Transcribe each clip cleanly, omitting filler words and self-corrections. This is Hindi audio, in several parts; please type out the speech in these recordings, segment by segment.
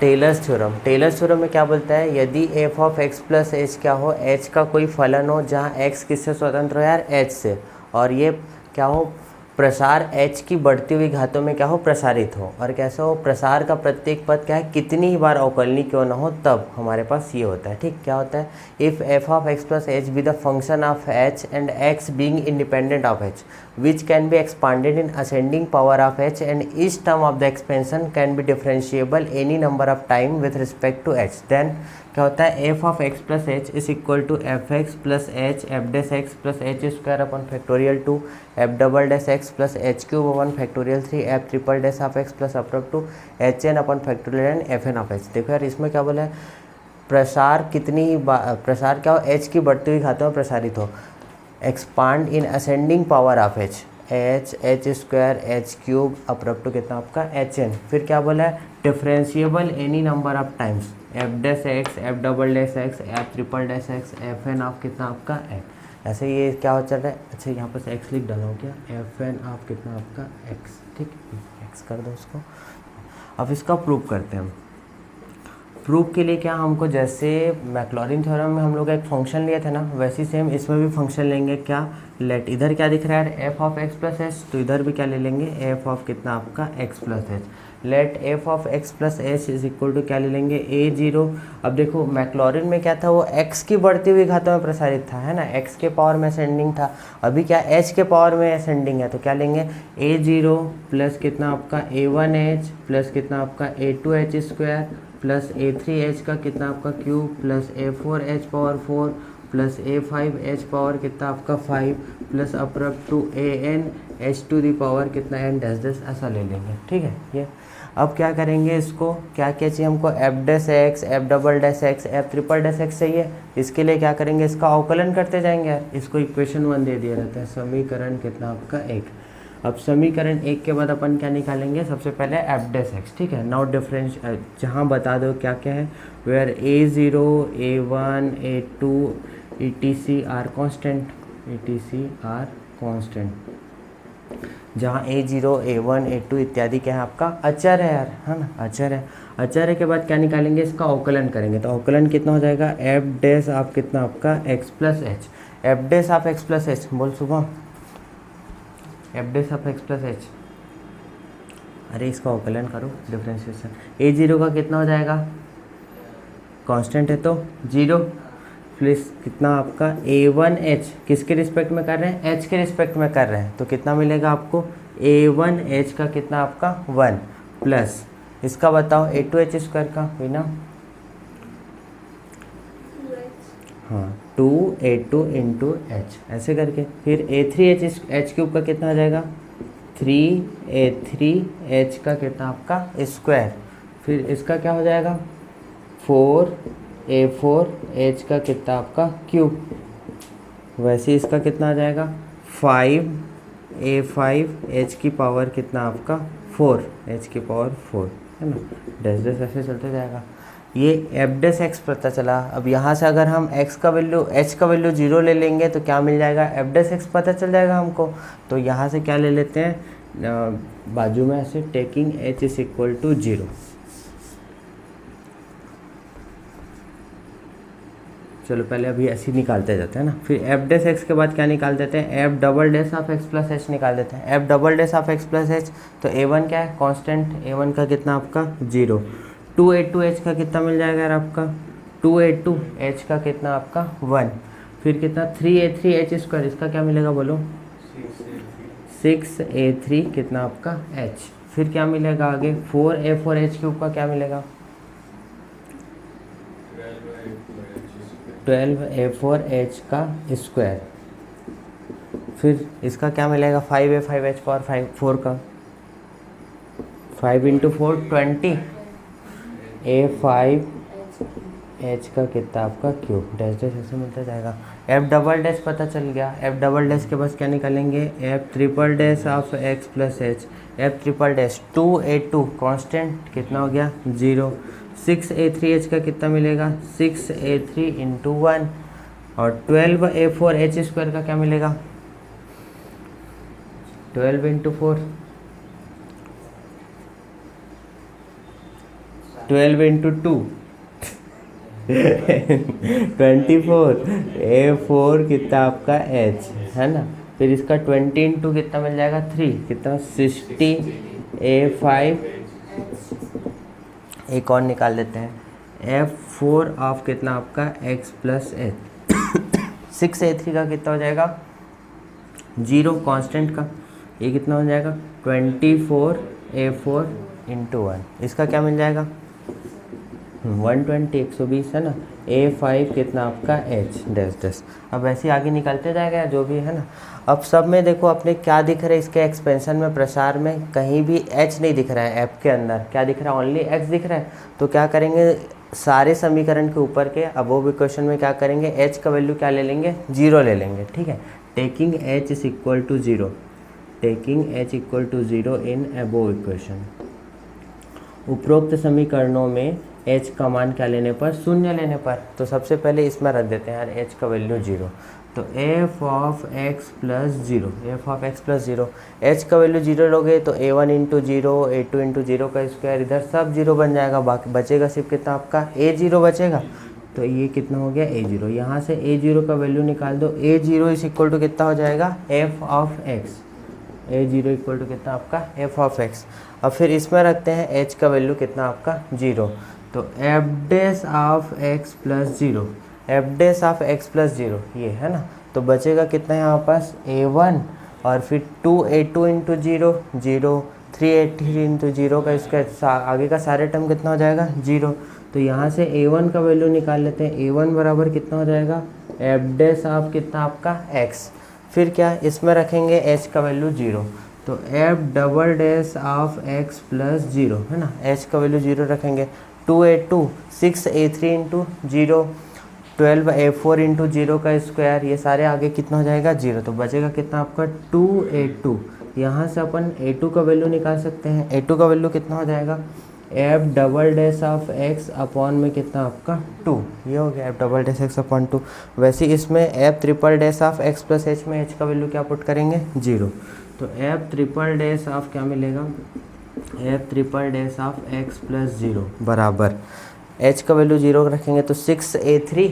टेलर्स थ्योरम में क्या बोलता है, यदि F of x plus H क्या हो, एच का कोई फलन हो जहाँ एक्स किससे स्वतंत्र हो यार, एच से, और ये क्या हो, प्रसार एच की बढ़ती हुई घातों में क्या हो, प्रसारित हो, और कैसा हो, प्रसार का प्रत्येक पद क्या है, कितनी ही बार अवकलनीय क्यों ना हो, तब हमारे पास ये होता है। ठीक, क्या होता है, if F of x plus H be the function of H and x being independent of H which can be expanded in ascending power of h and each term of the expansion can be differentiable any number of time with respect to h, then क्या होता है, f of x plus h is equal to f x plus h f dash x plus h square upon factorial 2 f double dash x plus h cube upon factorial 3 f triple dash of x plus up to h n upon factorial n f n of h। देखो यार इसमें क्या बोला है, प्रसार कितनी प्रसार क्या हो, h की बढ़ती हुई घातों में प्रसारित हो, expand in ascending power of h square h cube अप्रप टू कितना आपका एच एन। फिर क्या बोला है, differentiable any number of times f dash x f double dash x f triple dash x f n of कितना आपका एक्स। ऐसे ये क्या हो चल रहा है, अच्छा यहाँ पर एक्स लिख डाला हो क्या, एफ एन ऑफ कितना आपका एक्स। ठीक, एक्स कर दो उसको। अब इसका प्रूव करते हैं हम। प्रूफ के लिए क्या, हमको जैसे मैक्लॉरिन थ्योरम में हम लोग एक फंक्शन लिए थे ना, वैसे सेम इसमें भी फंक्शन लेंगे। क्या, लेट, इधर क्या दिख रहा है, F of x plus h, तो इधर भी क्या ले लेंगे, एफ ऑफ कितना आपका X plus H. Let F of x plus H is equal to क्या ले लेंगे, ए जीरो। अब देखो मैक्लॉरिन में क्या था, वो एक्स की बढ़ती हुई घातों में प्रसारित था, है ना, एक्स के पावर में असेंडिंग था। अभी क्या एच के पावर में असेंडिंग है, तो क्या लेंगे, ए जीरो प्लस कितना आपका ए वन एच प्लस कितना आपका a two h square plus a three h का कितना आपका cube plus a four h power 4 plus a five h power कितना आपका 5 प्लस अप्रप to a n h to the power कितना एन डैश डैश, ऐसा ले लेंगे। ठीक है, ये अब क्या करेंगे, इसको क्या क्या चाहिए हमको, F dash x f double dash x f triple dash x चाहिए। इसके लिए क्या करेंगे, इसका अवकलन करते जाएंगे यार। इसको इक्वेशन 1 दे दिया रहता है, समीकरण कितना आपका 1। अब समीकरण 1 के बाद अपन क्या निकालेंगे, सबसे पहले एफ डैश एक्स। ठीक है, नाउ डिफरेंस जहाँ बता दो क्या क्या है, where a zero a one a two E T C are constant, E T C are constant, जहाँ a zero a one a two इत्यादि क्या है आपका अचर है यार, है ना, अचर है। अचर है के बाद क्या निकालेंगे, इसका अवकलन करेंगे, तो अवकलन कितना हो जाएगा, एफ डैश आप कितना आपका X plus H, F dash आप एक्स प्लस एच, बोल सुबह, F dash of x plus H, अरे इसका अवकलन करो, डिफरेंशिएशन, ए जीरो का कितना हो जाएगा, कांस्टेंट है तो जीरो, प्लस कितना आपका ए वन एच, किसके रिस्पेक्ट में कर रहे हैं, एच के रिस्पेक्ट में कर रहे हैं, तो कितना मिलेगा आपको, ए वन एच का कितना आपका 1 प्लस इसका बताओ ए टू एच स्क्वायर का बिना, हाँ 2a2 इंटू एच, ऐसे करके। फिर a3h एच क्यूब का कितना आ जाएगा, 3a3h का कितना आपका स्क्वायर, फिर इसका क्या हो जाएगा 4a4h का कितना आपका क्यूब, वैसे इसका कितना आ जाएगा 5a5h की पावर कितना आपका 4, h की पावर 4, है ना, डैश डैश ऐसे चलते जाएगा। ये एफ डैश एक्स पता चला। अब यहाँ से अगर हम x का वैल्यू h का वैल्यू 0 ले लेंगे तो क्या मिल जाएगा, एफ डैश एक्स पता चल जाएगा हमको। तो यहाँ से क्या ले लेते हैं, बाजू में ऐसे taking h is equal to 0। चलो पहले अभी ऐसे निकालते जाते हैं ना, फिर एफ डैश एक्स के बाद क्या निकाल देते हैं, F double dash of x plus H निकाल देते हैं। F double dash of x plus h, तो a1 क्या है कांस्टेंट, a1 का कितना आपका 0, 2a2h का कितना मिल जाएगा यार आपका 2a2h का कितना आपका 1, फिर कितना 3a3h स्क्वायर, इसका क्या मिलेगा बोलो 6a3 कितना आपका h, फिर क्या मिलेगा आगे 4a4h क्यूब का क्या मिलेगा 12a4h का स्क्वायर, फिर इसका क्या मिलेगा 5a5h पावर 4 का 5 इंटू 4 20, a5h का कितना आपका क्यूब, डैश डैश ऐसे मिलता जाएगा। एफ डबल डैश पता चल गया, एफ डबल डैश के पास क्या निकालेंगे, F triple dash of x plus H, F triple dash 2a2 constant कितना हो गया 0, 6a3h का कितना मिलेगा 6a3 इंटू 1, और 12a4h स्क्वायर का क्या मिलेगा 12 इंटू 4 12 इंटू 2 24, A4 कितना आपका H है ना। फिर इसका 20 इंटू कितना मिल जाएगा 3, कितना 60, A5, एक और निकाल लेते हैं F4 ऑफ कितना आपका x प्लस H 6A3 का कितना हो जाएगा 0 कांस्टेंट का, ये कितना हो जाएगा 24 A4 इंटू 1, इसका क्या मिल जाएगा 120, 120 है ना। A5 कितना आपका H डैश डैश। अब ऐसे ही आगे निकलते जाएगा जो भी है ना। अब सब में देखो अपने क्या दिख रहा है, इसके एक्सपेंशन में प्रसार में कहीं भी H नहीं दिख रहा है, ऐप के अंदर क्या दिख रहा है ओनली X दिख रहा है। तो क्या करेंगे सारे समीकरण के ऊपर के अबोव इक्वेशन में क्या करेंगे H का वैल्यू क्या ले लेंगे 0 ले लेंगे, ठीक है। Taking H is equal to 0, taking H equal to 0 in above equation, उपरोक्त समीकरणों में H का मान क्या लेने पर, शून्य लेने पर। तो सबसे पहले इसमें रख देते हैं यार H का वैल्यू 0, तो f of x plus 0, F of x plus 0, H का वैल्यू 0 लोगे तो A1 इंटू 0, A2 इंटू 0 का स्क्वायर, इधर सब 0 बन जाएगा, बाकी बचेगा सिर्फ कितना आपका A0 बचेगा। तो ये कितना हो गया A0, यहाँ से A0 का वैल्यू निकाल दो, A0 इज इक्वल टू कितना हो जाएगा f of x, A0 equal to कितना आपका f ऑफ x। अब फिर इसमें रखते हैं H का वैल्यू कितना आपका 0, तो F dash of x plus 0, F dash of x plus 0 ये है ना। तो बचेगा कितना यहाँ पास A1 और फिर 2A2 इंटू 0, 0, 3A3 इंटू 0 का इसका आगे का सारे टर्म कितना हो जाएगा 0। तो यहाँ से A1 का वैल्यू निकाल लेते हैं, A1 बराबर कितना हो जाएगा एफ डैश ऑफ कितना आपका x, फिर क्या इसमें रखेंगे H का वैल्यू 0, तो F double dash of x plus 0 है ना, H का वैल्यू 0 रखेंगे। 2A2, 6A3 into 0, 12A4 into 0 का स्क्वायर, ये सारे आगे कितना हो जाएगा 0। तो बचेगा कितना आपका 2A2, यहाँ से अपन A2 का वैल्यू निकाल सकते हैं, A2 का वैल्यू कितना हो जाएगा F double dash of x upon में कितना आपका 2, ये हो गया F double dash x upon 2। वैसे इसमें F triple dash of x plus h में h का वैल्यू क्या पुट करेंगे 0, तो एफ ट्रिपल डैश ऑफ क्या मिलेगा F triple dash of x plus 0 बराबर h का वैल्यू 0 रखेंगे तो 6A3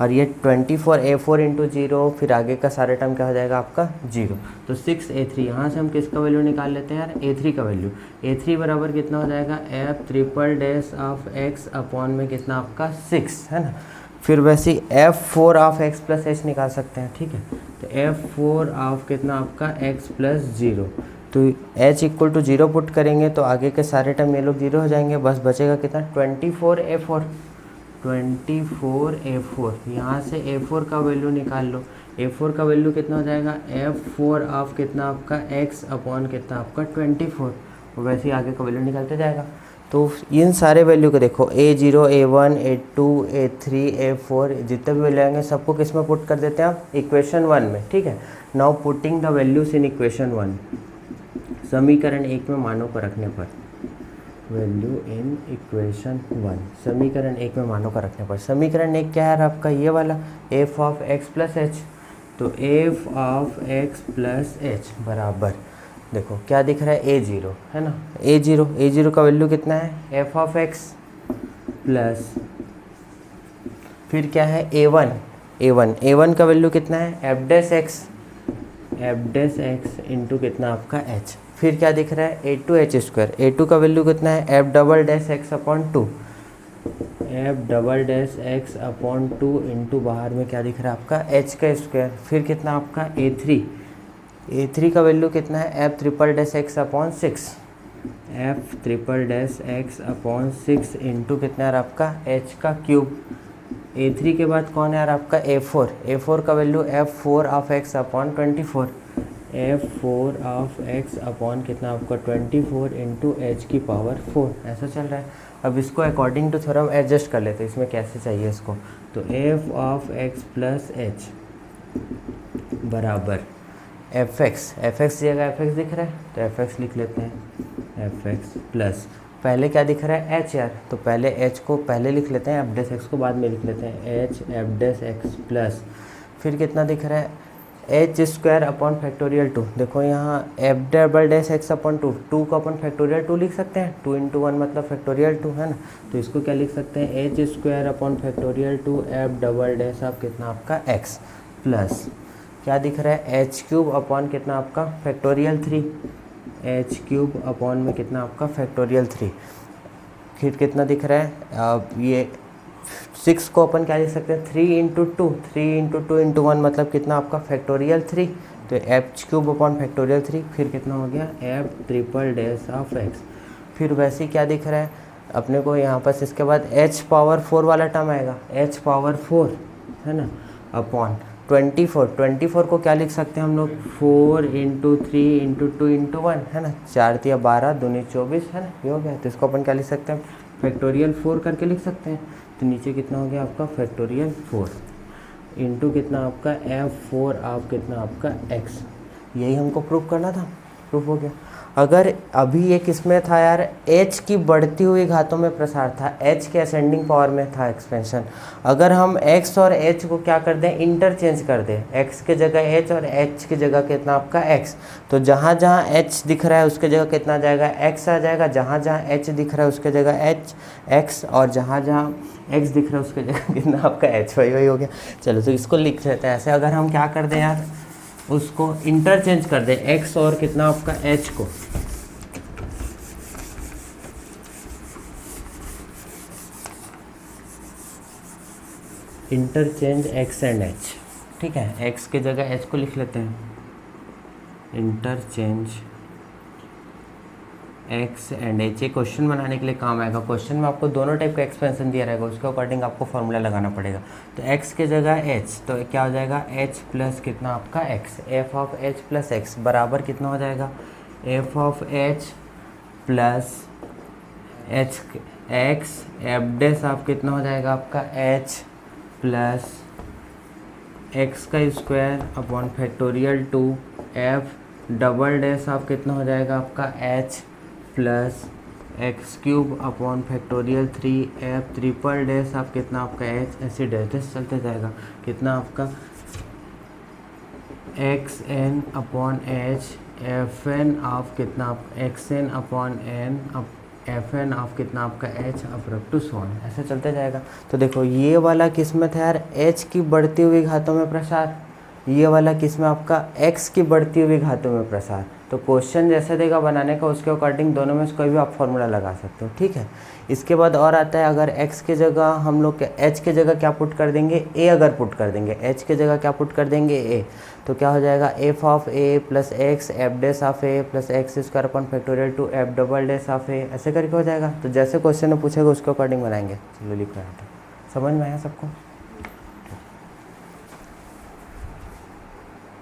और ये 24A4 इंटू 0, फिर आगे का सारे टर्म क्या हो जाएगा आपका 0। तो 6A3, यहाँ से हम किसका वैल्यू निकाल लेते हैं यार A3 का वैल्यू, A3 बराबर कितना हो जाएगा F triple dash of x upon में कितना आपका 6 है ना। फिर वैसे F4 of x plus h निकाल सकते हैं, ठीक है। तो F4 ऑफ कितना आपका x प्लस 0, तो h इक्वल टू 0 पुट करेंगे तो आगे के सारे टर्म ये लोग 0 हो जाएंगे, बस बचेगा कितना 24A4, 24A4, यहाँ से A4 का वैल्यू निकाल लो, A4 का वैल्यू कितना हो जाएगा F4 ऑफ कितना आपका x अपॉन कितना आपका 24, वैसे ही आगे का वैल्यू निकलते जाएगा। तो इन सारे वैल्यू को देखो A0, A1, A2, A3, A4 जितने भी वैल्यू आएंगे सबको किस में पुट कर देते हैं आप इक्वेशन 1 में, ठीक है। Now putting the values in equation 1, समीकरण 1 में मानों को रखने पर, वैल्यू इन इक्वेशन 1, समीकरण 1 में मानों का रखने पर। समीकरण 1 क्या है आपका ये वाला f of x plus h, तो f of x plus h बराबर देखो क्या दिख रहा है A0 है ना, A0 का वैल्यू कितना है एफ ऑफ एक्स प्लस, फिर क्या है A1 का वैल्यू कितना है एफ डैश एक्स इंटू कितना आपका h, फिर क्या दिख रहा है A2 h स्क्वायर, A2 का वैल्यू कितना है F double dash x upon 2, F double dash x upon 2 into बाहर में क्या दिख रहा है आपका h का स्क्वायर, फिर कितना आपका A3 का वैल्यू कितना है F triple dash x upon 6, F triple dash x upon 6 into कितना है आपका h का क्यूब। A3 के बाद कौन है यार आपका A4 का value F4 of x upon 24, F4 of x upon कितना आपका 24 इंटू h की पावर 4, ऐसा चल रहा है। अब इसको अकॉर्डिंग टू थ्योरम एडजस्ट कर लेते हैं, इसमें कैसे चाहिए इसको, तो f of x plus h बराबर fx जगह fx दिख रहा है तो fx लिख लेते हैं, fx प्लस पहले क्या दिख रहा है h यार, तो पहले h को पहले लिख लेते हैं, एफ डैश एक्स को बाद में लिख लेते हैं, h F dash x plus, फिर कितना दिख रहा है एच स्क्वायर अपॉन फैक्टोरियल 2। देखो यहाँ F double dash x upon 2, 2 को अपन फैक्टोरियल 2 लिख सकते हैं, 2 इंटू 1 मतलब फैक्टोरियल 2 है ना। तो इसको क्या लिख सकते हैं, H square upon factorial 2 F double dash आप कितना आपका एक्स प्लस क्या दिख रहा है, एच क्यूब अपॉन कितना आपका फैक्टोरियल 3, एच क्यूब अपॉन में कितना आपका फैक्टोरियल 3। फिर कितना दिख रहा है, अब ये 6 को अपन क्या लिख सकते हैं, 3 इंटू 2, 3 इंटू 2 इंटू 1 मतलब कितना आपका फैक्टोरियल 3। तो एच क्यूब अपॉन फैक्टोरियल 3, फिर कितना हो गया F triple dash of x. फिर वैसे ही क्या दिख रहा है अपने को यहाँ पर, इसके बाद एच पावर 4 वाला टर्म आएगा, एच पावर 4 है ना अपॉन 24 को क्या लिख सकते हैं हम लोग, 4 इंटू 3 इंटू 2 इंटू 1 है ना, 4 तिया 12 दूनी 24 है ना, ये हो गया। तो इसको अपन क्या लिख सकते हैं, फैक्टोरियल 4 करके लिख सकते हैं। तो नीचे कितना हो गया आपका फैक्टोरियल 4 इंटू कितना आपका F4 आप कितना आपका x। यही हमको प्रूफ करना था, प्रूफ हो गया। अगर अभी ये किसमें था यार, h की बढ़ती हुई घातों में प्रसार था, h के असेंडिंग पावर में था एक्सपेंशन। अगर हम x और h को क्या कर दें, इंटरचेंज कर दें, x के जगह h और h की जगह कितना आपका x, तो जहाँ जहाँ h दिख रहा है उसके जगह कितना आ जाएगा, x आ जाएगा। जहाँ जहाँ h दिख रहा है उसके जगह h x, और जहाँ जहाँ x दिख रहा है उसके जगह कितना आपका h, वही हो गया। चलो तो इसको लिख लेते हैं ऐसे। अगर हम क्या कर दें यार, उसको इंटरचेंज कर दें x और कितना आपका h को, इंटरचेंज x एंड h, ठीक है। x के जगह h को लिख लेते हैं, इंटरचेंज x एंड h। ये क्वेश्चन बनाने के लिए काम आएगा। क्वेश्चन में आपको दोनों टाइप का एक्सपेंशन दिया रहेगा, उसके अकॉर्डिंग आपको फॉर्मूला लगाना पड़ेगा। तो x के जगह h, तो क्या हो जाएगा h प्लस कितना आपका x, f of h plus x बराबर कितना हो जाएगा, f of h plus h x F dash आप कितना हो जाएगा आपका h प्लस x का square upon factorial 2 f double dash आप कितना हो जाएगा आपका h plus x cube upon factorial 3 F triple dash आप कितना आपका h, ऐसे डैश चलते जाएगा, कितना आपका x n upon h f n of कितना आप x n upon n f n of कितना आपका एच अप टू सोन, ऐसे चलते जाएगा। तो देखो ये वाला किस्मत है यार h की बढ़ती हुई घातों में प्रसार, ये वाला किस्म आपका x की बढ़ती हुई घातों में प्रसार। तो क्वेश्चन जैसे देगा बनाने का उसके अकॉर्डिंग दोनों में से कोई भी आप फॉर्मूला लगा सकते हो, ठीक है। इसके बाद और आता है, अगर x के जगह हम लोग h के जगह क्या पुट कर देंगे, a अगर पुट कर देंगे, h के जगह क्या पुट कर देंगे a, तो क्या हो जाएगा f of a plus x F dash of a plus x square upon factorial 2 F double dash of a, ऐसे करके हो जाएगा। तो जैसे क्वेश्चन में पूछेगा उसके अकॉर्डिंग बनाएंगे। चलो लिख रहा था, समझ में आया सबको।